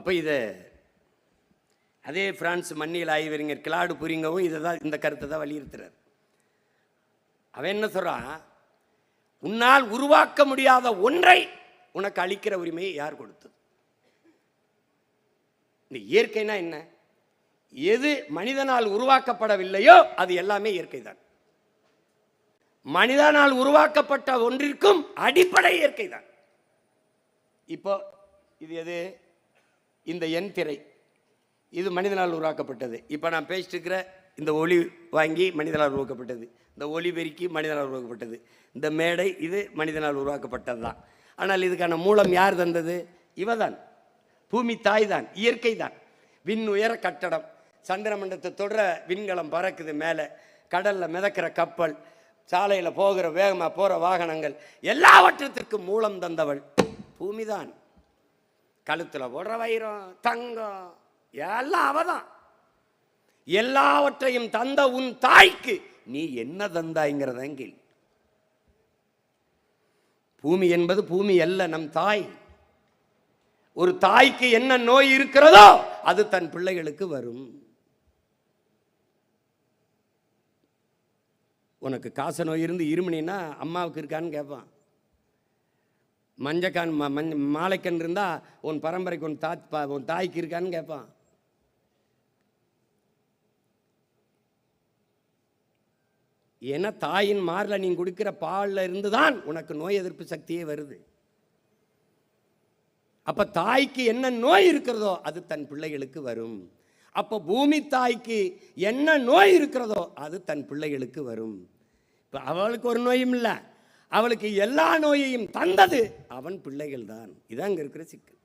அப்போ இதை அதே பிரான்ஸ் மண்ணியல் ஆய்வறிஞர் கிளாடு புரிங்கவும் இதை தான், இந்த கருத்தை தான் வலியுறுத்துறார். அவன் என்ன சொல்றான், உன்னால் உருவாக்க முடியாத ஒன்றை உனக்கு அளிக்கிற உரிமையை யார் கொடுத்தது? இந்த இயற்கைனா என்ன? எது மனிதனால் உருவாக்கப்படவில்லையோ அது எல்லாமே இயற்கை தான். மனிதனால் உருவாக்கப்பட்ட ஒன்றிற்கும் அடிப்படை இயற்கை தான். இப்போ இது எது? இந்த எண் திரை, இது மனிதனால் உருவாக்கப்பட்டது. இப்போ நான் பேசிட்டு இருக்கிற இந்த ஒளி வாங்கி மனிதனால் உருவாக்கப்பட்டது. இந்த ஒளி பெருக்கி மனிதனால் உருவாக்கப்பட்டது. இந்த மேடை இது மனிதனால் உருவாக்கப்பட்டது தான். ஆனால் இதுக்கான மூலம் யார் தந்தது? இவதான், பூமி தாய் தான், இயற்கை தான். விண் உயர கட்டடம், சந்திரமண்டலத்தை தொடர விண்கலம் பறக்குது மேலே, கடலில் மிதக்கிற கப்பல், சாலையில் போகிற வேகமாக போகிற வாகனங்கள், எல்லாவற்றத்திற்கும் மூலம் தந்தவள் பூமி தான். கழுத்தில் போடுற வைரம், தங்கம் எல்லாம் அவதான். எல்லாவற்றையும் தந்த உன் தாய்க்கு நீ என்ன தந்தாய்ங்கிறத கேள்வி. பூமி என்பது பூமி அல்ல, நம் தாய். ஒரு தாய்க்கு என்ன நோய் இருக்கிறதோ அது தன் பிள்ளைகளுக்கு வரும். உனக்கு காச நோய் இருந்து இருமுனின்னா அம்மாவுக்கு இருக்கான்னு கேட்பான். மஞ்சக்கான் மாலைக்கண் இருந்தா உன் பரம்பரைக்கு உன் தாய்க்கு இருக்கான்னு கேட்பான். ஏன்னா தாயின் மாரில் நீ குடிக்கிற பாலில் இருந்துதான் உனக்கு நோய் எதிர்ப்பு சக்தியே வருது. அப்ப தாய்க்கு என்ன நோய் இருக்கிறதோ அது தன் பிள்ளைகளுக்கு வரும். அப்போ பூமி தாய்க்கு என்ன நோய் இருக்கிறதோ அது தன் பிள்ளைகளுக்கு வரும். இப்போ அவளுக்கு ஒரு நோயும் இல்லை, அவளுக்கு எல்லா நோயையும் தந்தது அவன் பிள்ளைகள் தான். இதான் இங்க இருக்கிற சிக்கல்.